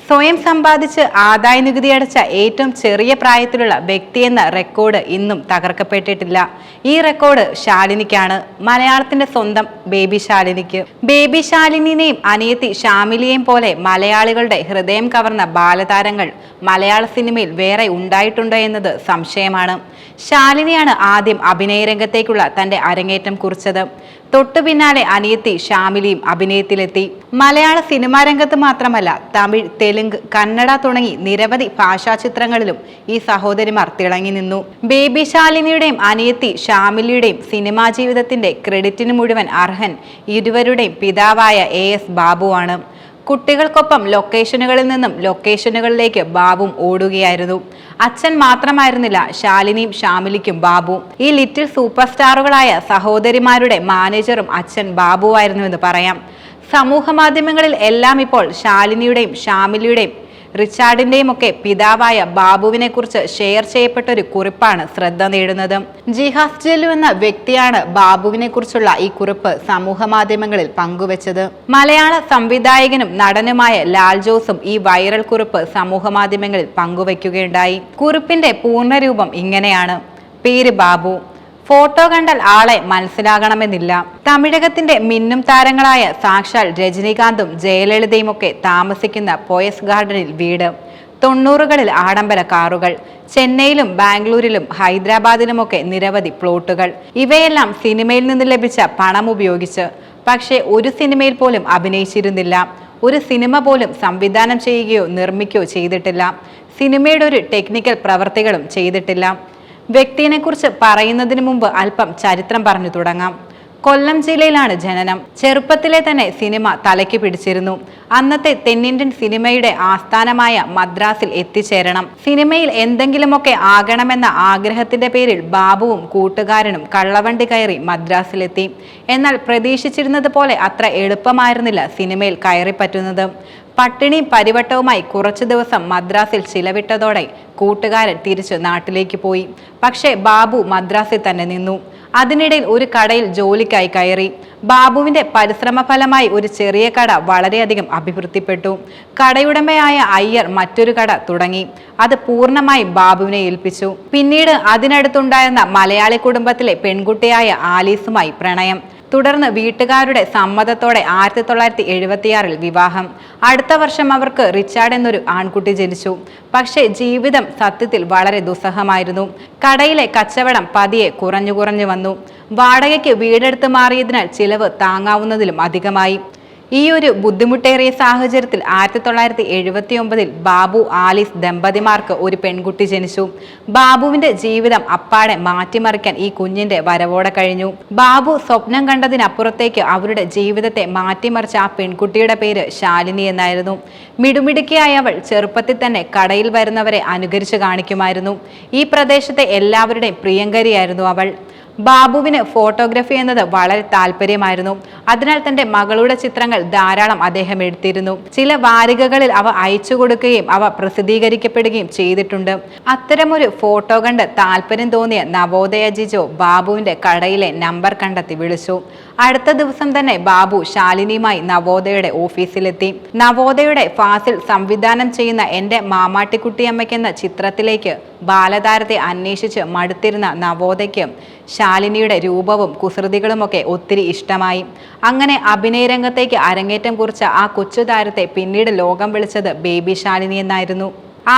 സ്വയം സമ്പാദിച്ച് ആദായനികുതി അടച്ച ഏറ്റവും ചെറിയ പ്രായത്തിലുള്ള വ്യക്തിയെന്ന റെക്കോർഡ് ഇന്നും തകർക്കപ്പെട്ടിട്ടില്ല. ഈ റെക്കോർഡ് ശാലിനിക്കാണ്, മലയാളത്തിന്റെ സ്വന്തം ബേബി ശാലിനിക്ക്. ബേബി ശാലിനിയെയും അനിയത്തി ഷാമിലിയെയും പോലെ മലയാളികളുടെ ഹൃദയം കവർന്ന ബാലതാരങ്ങൾ മലയാള സിനിമയിൽ വേറെ ഉണ്ടായിട്ടുണ്ടോ എന്നത് സംശയമാണ്. ശാലിനിയാണ് ആദ്യം അഭിനയ രംഗത്തേക്കുള്ള തന്റെ അരങ്ങേറ്റം കുറിച്ചത്. തൊട്ടു പിന്നാലെ അനിയത്തി ഷാമിലിയും അഭിനയത്തിലെത്തി. മലയാള സിനിമാ രംഗത്ത് മാത്രമല്ല, തമിഴ്, തെലുങ്ക്, കന്നഡ തുടങ്ങി നിരവധി ഭാഷാ ചിത്രങ്ങളിലും ഈ സഹോദരിമാർ തിളങ്ങി നിന്നു. ബേബി ശാലിനിയുടെയും അനിയത്തി ഷാമിലിയുടെയും സിനിമാ ജീവിതത്തിന്റെ ക്രെഡിറ്റിന് മുഴുവൻ അർഹൻ ഇരുവരുടെയും പിതാവായ AS ബാബുവാണ്. കുട്ടികൾക്കൊപ്പം ലൊക്കേഷനുകളിൽ നിന്നും ലൊക്കേഷനുകളിലേക്ക് ബാബുവും ഓടുകയായിരുന്നു. അച്ഛൻ മാത്രമായിരുന്നില്ല ശാലിനിയും ഷാമിലിക്കും ബാബു. ഈ ലിറ്റിൽ സൂപ്പർ സ്റ്റാറുകളായ സഹോദരിമാരുടെ മാനേജറും അച്ഛൻ ബാബുവായിരുന്നുവെന്ന് പറയാം. സമൂഹ മാധ്യമങ്ങളിൽ എല്ലാം ഇപ്പോൾ ശാലിനിയുടെയും ഷാമിലിയുടെയും റിച്ചാർഡിന്റെയും ഒക്കെ പിതാവായ ബാബുവിനെ കുറിച്ച് ഷെയർ ചെയ്യപ്പെട്ട ഒരു കുറിപ്പാണ് ശ്രദ്ധ നേടുന്നത്. ജിഹാസ് ജെല്ലു എന്ന വ്യക്തിയാണ് ബാബുവിനെ കുറിച്ചുള്ള ഈ കുറിപ്പ് സമൂഹ മാധ്യമങ്ങളിൽ പങ്കുവച്ചത്. മലയാള സംവിധായകനും നടനുമായ ലാൽ ജോസും ഈ വൈറൽ കുറിപ്പ് സമൂഹ മാധ്യമങ്ങളിൽ പങ്കുവയ്ക്കുകയുണ്ടായി. കുറിപ്പിന്റെ പൂർണ്ണരൂപം ഇങ്ങനെയാണ്: പേര് ബാബു. ഫോട്ടോ കണ്ടാൽ ആളെ മനസ്സിലാകണമെന്നില്ല. തമിഴകത്തിന്റെ മിന്നും താരങ്ങളായ സാക്ഷാൽ രജനീകാന്തും ജയലളിതയും ഒക്കെ താമസിക്കുന്ന പോയസ് ഗാർഡനിൽ വീട്. 90കളിൽ ആഡംബര കാറുകൾ. ചെന്നൈയിലും ബാംഗ്ലൂരിലും ഹൈദരാബാദിലുമൊക്കെ നിരവധി പ്ലോട്ടുകൾ. ഇവയെല്ലാം സിനിമയിൽ നിന്ന് ലഭിച്ച പണം ഉപയോഗിച്ച്. പക്ഷേ ഒരു സിനിമയിൽ പോലും അഭിനയിച്ചിരുന്നില്ല. ഒരു സിനിമ പോലും സംവിധാനം ചെയ്യുകയോ നിർമ്മിക്കുകയോ ചെയ്തിട്ടില്ല. സിനിമയുടെ ഒരു ടെക്നിക്കൽ പ്രവർത്തികളും ചെയ്തിട്ടില്ല. വ്യക്തിയെക്കുറിച്ച് പറയുന്നതിന് മുമ്പ് അല്പം ചരിത്രം പറഞ്ഞു തുടങ്ങാം. കൊല്ലം ജില്ലയിലാണ് ജനനം. ചെറുപ്പത്തിലെ തന്നെ സിനിമ തലയ്ക്ക് പിടിച്ചിരുന്നു. അന്നത്തെ തെന്നിന്ത്യൻ സിനിമയുടെ ആസ്ഥാനമായ മദ്രാസിൽ എത്തിച്ചേരണം, സിനിമയിൽ എന്തെങ്കിലുമൊക്കെ ആകണമെന്ന ആഗ്രഹത്തിന്റെ പേരിൽ ബാബുവും കൂട്ടുകാരനും കള്ളവണ്ടി കയറി മദ്രാസിലെത്തി. എന്നാൽ പ്രതീക്ഷിച്ചിരുന്നത് പോലെ അത്ര എളുപ്പമായിരുന്നില്ല സിനിമയിൽ കയറിപ്പറ്റുന്നത്. പട്ടിണി പരിവട്ടവുമായി കുറച്ചു ദിവസം മദ്രാസിൽ ചിലവിട്ടതോടെ കൂട്ടുകാരൻ തിരിച്ചു നാട്ടിലേക്ക് പോയി. പക്ഷേ ബാബു മദ്രാസിൽ തന്നെ നിന്നു. അതിനിടയിൽ ഒരു കടയിൽ ജോലിക്കായി കയറി. ബാബുവിന്റെ പരിശ്രമ ഫലമായി ഒരു ചെറിയ കട വളരെയധികം അഭിവൃദ്ധിപ്പെട്ടു. കടയുടമയായ അയ്യർ മറ്റൊരു കട തുടങ്ങി. അത് പൂർണ്ണമായി ബാബുവിനെ ഏൽപ്പിച്ചു. പിന്നീട് അതിനടുത്തുണ്ടായിരുന്ന മലയാളി കുടുംബത്തിലെ പെൺകുട്ടിയായ ആലീസുമായി പ്രണയം. തുടർന്ന് വീട്ടുകാരുടെ സമ്മതത്തോടെ 1976 വിവാഹം. അടുത്ത വർഷം അവർക്ക് റിച്ചാർഡ് എന്നൊരു ആൺകുട്ടി ജനിച്ചു. പക്ഷേ ജീവിതം സത്യത്തിൽ വളരെ ദുസ്സഹമായിരുന്നു. കടയിലെ കച്ചവടം പതിയെ കുറഞ്ഞു വന്നു. വാടകയ്ക്ക് വീടെടുത്ത് മാറിയതിനാൽ ചിലവ് താങ്ങാവുന്നതിലും അധികമായി. ഈ ഒരു ബുദ്ധിമുട്ടേറിയ സാഹചര്യത്തിൽ 1979 ബാബു ആലീസ് ദമ്പതിമാർക്ക് ഒരു പെൺകുട്ടി ജനിച്ചു. ബാബുവിന്റെ ജീവിതം അപ്പാടെ മാറ്റിമറിക്കാൻ ഈ കുഞ്ഞിന്റെ വരവോടെ കഴിഞ്ഞു. ബാബു സ്വപ്നം കണ്ടതിനപ്പുറത്തേക്ക് അവരുടെ ജീവിതത്തെ മാറ്റിമറിച്ച ആ പെൺകുട്ടിയുടെ പേര് ശാലിനി എന്നായിരുന്നു. മിടുമിടുക്കിയായ അവൾ ചെറുപ്പത്തിൽ തന്നെ കടയിൽ വരുന്നവരെ അനുകരിച്ച് കാണിക്കുമായിരുന്നു. ഈ പ്രദേശത്തെ എല്ലാവരുടെയും പ്രിയങ്കരിയായിരുന്നു അവൾ. ബാബുവിന് ഫോട്ടോഗ്രാഫി എന്നത് വളരെ താല്പര്യമായിരുന്നു. അതിനാൽ തന്റെ മകളുടെ ചിത്രങ്ങൾ ധാരാളം അദ്ദേഹം എടുത്തിരുന്നു. ചില വാരികകളിൽ അവ അയച്ചു കൊടുക്കുകയും അവ പ്രസിദ്ധീകരിക്കപ്പെടുകയും ചെയ്തിട്ടുണ്ട്. അത്തരമൊരു ഫോട്ടോ കണ്ട് താല്പര്യം തോന്നിയ നവോദയ ജിജോ ബാബുവിന്റെ കടയിലെ നമ്പർ കണ്ടെത്തി വിളിച്ചു. അടുത്ത ദിവസം തന്നെ ബാബു ശാലിനിയുമായി നവോദയയുടെ ഓഫീസിലെത്തി. നവോദയയുടെ ഫാസിൽ സംവിധാനം ചെയ്യുന്ന എന്റെ മാമാട്ടിക്കുട്ടിയമ്മയ്ക്കെന്ന ചിത്രത്തിലേക്ക് ബാലതാരത്തെ അന്വേഷിച്ച് മടുത്തിരുന്ന നവോദയ്ക്ക് ശാലിനിയുടെ രൂപവും കുസൃതികളുമൊക്കെ ഒത്തിരി ഇഷ്ടമായി. അങ്ങനെ അഭിനയ രംഗത്തേക്ക് അരങ്ങേറ്റം കുറിച്ച ആ കൊച്ചു താരത്തെ പിന്നീട് ലോകം വിളിച്ചത് ബേബി ശാലിനി എന്നായിരുന്നു.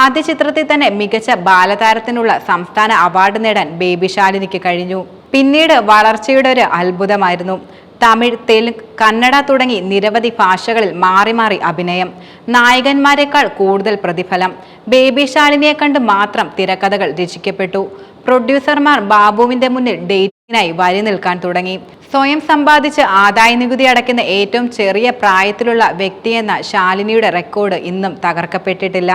ആദ്യ ചിത്രത്തിൽ തന്നെ മികച്ച ബാലതാരത്തിനുള്ള സംസ്ഥാന അവാർഡ് നേടാൻ ബേബി ശാലിനിക്ക് കഴിഞ്ഞു. പിന്നീട് വളർച്ചയുടെ ഒരു അത്ഭുതമായിരുന്നു. തമിഴ്, തെലുങ്ക്, കന്നഡ തുടങ്ങി നിരവധി ഭാഷകളിൽ മാറി മാറി അഭിനയം. നായകന്മാരെക്കാൾ കൂടുതൽ പ്രതിഫലം. ബേബി ശാലിനിയെ കണ്ട് മാത്രം തിരക്കഥകൾ രചിക്കപ്പെട്ടു. പ്രൊഡ്യൂസർമാർ ബാബുവിന്റെ മുന്നിൽ ഡേറ്റിനായി വരി നിൽക്കാൻ തുടങ്ങി. സ്വയം സമ്പാദിച്ച് ആദായ നികുതി അടയ്ക്കുന്ന ഏറ്റവും ചെറിയ പ്രായത്തിലുള്ള വ്യക്തിയെന്ന ശാലിനിയുടെ റെക്കോർഡ് ഇന്നും തകർക്കപ്പെട്ടിട്ടില്ല.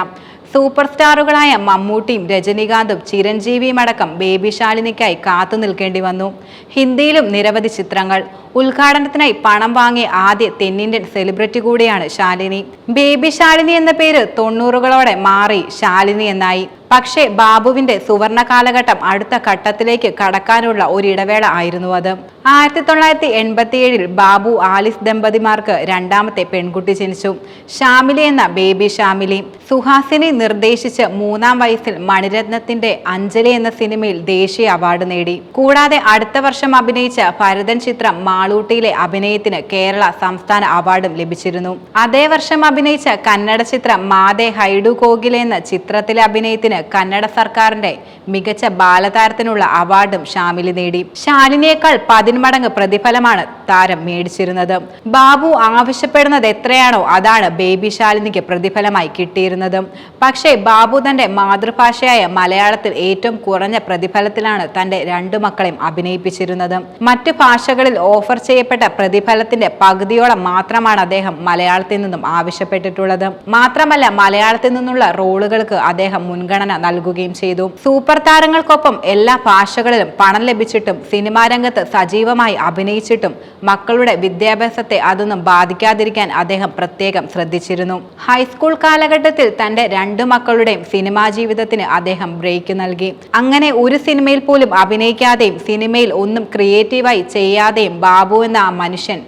സൂപ്പർ സ്റ്റാറുകളായ മമ്മൂട്ടിയും രജനീകാന്തും ചിരഞ്ജീവിയും അടക്കം ബേബി ശാലിനിക്കായി കാത്തു നിൽക്കേണ്ടി വന്നു. ഹിന്ദിയിലും നിരവധി ചിത്രങ്ങൾ. ഉദ്ഘാടനത്തിനായി പണം വാങ്ങിയ ആദ്യ തെന്നിന്ത്യൻ സെലിബ്രിറ്റി കൂടിയാണ് ശാലിനി. ബേബി ശാലിനി എന്ന പേര് 90കളോടെ മാറി ശാലിനി എന്നായി. പക്ഷേ ബാബുവിന്റെ സുവർണ കാലഘട്ടം അടുത്ത ഘട്ടത്തിലേക്ക് കടക്കാനുള്ള ഒരിടവേള ആയിരുന്നു അത്. 1987 ബാബു ആലിസ് ദമ്പതിമാർക്ക് രണ്ടാമത്തെ പെൺകുട്ടി ജനിച്ചു. ഷാമിലി എന്ന ബേബി ഷാമിലി. സുഹാസിനി നിർദ്ദേശിച്ച് 3-ാം വയസ്സിൽ മണിരത്നത്തിന്റെ അഞ്ജലി എന്ന സിനിമയിൽ ദേശീയ അവാർഡ് നേടി. കൂടാതെ അടുത്ത വർഷം അഭിനയിച്ച ഭരതൻ ചിത്രം മാളൂട്ടിയിലെ അഭിനയത്തിന് കേരള സംസ്ഥാന അവാർഡും ലഭിച്ചിരുന്നു. അതേ വർഷം അഭിനയിച്ച കന്നഡ ചിത്രം മാതേ ഹൈഡു കോകിലെ എന്ന ചിത്രത്തിലെ അഭിനയത്തിന് കന്നഡ സർക്കാരിന്റെ മികച്ച ബാലതാരത്തിനുള്ള അവാർഡും ഷാമിലി നേടി. ശാലിനിയേക്കാൾ 10 മടങ്ങ് പ്രതിഫലമാണ് താരം മേടിച്ചിരുന്നത്. ബാബു ആവശ്യപ്പെടുന്നത് എത്രയാണോ അതാണ് ബേബി ശാലിനിക്ക് പ്രതിഫലമായി കിട്ടിയിരുന്നത്. പക്ഷേ ബാബു തന്റെ മാതൃഭാഷയായ മലയാളത്തിൽ ഏറ്റവും കുറഞ്ഞ പ്രതിഫലത്തിലാണ് തന്റെ 2 മക്കളെയും അഭിനയിപ്പിച്ചിരുന്നത്. മറ്റു ഭാഷകളിൽ ഓഫർ ചെയ്യപ്പെട്ട പ്രതിഫലത്തിന്റെ പകുതിയോളം മാത്രമാണ് അദ്ദേഹം മലയാളത്തിൽ നിന്നും ആവശ്യപ്പെട്ടിട്ടുള്ളത്. മാത്രമല്ല മലയാളത്തിൽ നിന്നുള്ള റോളുകൾക്ക് അദ്ദേഹം മുൻഗണന നൽകുകയും ചെയ്തു. സൂപ്പർ താരങ്ങൾക്കൊപ്പം എല്ലാ ഭാഷകളിലും പണം ലഭിച്ചിട്ടും സിനിമാ രംഗത്ത് സജീവമായി അഭിനയിച്ചിട്ടും മക്കളുടെ വിദ്യാഭ്യാസത്തെ അതൊന്നും ബാധിക്കാതിരിക്കാൻ അദ്ദേഹം പ്രത്യേകം ശ്രദ്ധിച്ചിരുന്നു. ഹൈസ്കൂൾ കാലഘട്ടത്തിൽ തന്റെ 2 മക്കളുടെയും സിനിമാ ജീവിതത്തിന് അദ്ദേഹം ബ്രേക്ക് നൽകി. അങ്ങനെ ഒരു സിനിമയിൽ പോലും അഭിനയിക്കാതെയും സിനിമയിൽ ഒന്നും ക്രിയേറ്റീവായി ചെയ്യാതെയും ബാബു എന്ന ആ മനുഷ്യൻ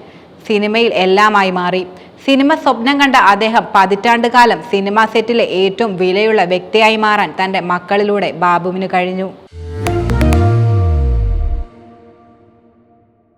സിനിമയിൽ എല്ലാമായി മാറി. സിനിമ സ്വപ്നം കണ്ട അദ്ദേഹം പതിറ്റാണ്ടുകാലം സിനിമാ സെറ്റിലെ ഏറ്റവും വിലയുള്ള വ്യക്തിയായി മാറാൻ തന്റെ മക്കളിലൂടെ ബാബുവിന് കഴിഞ്ഞു.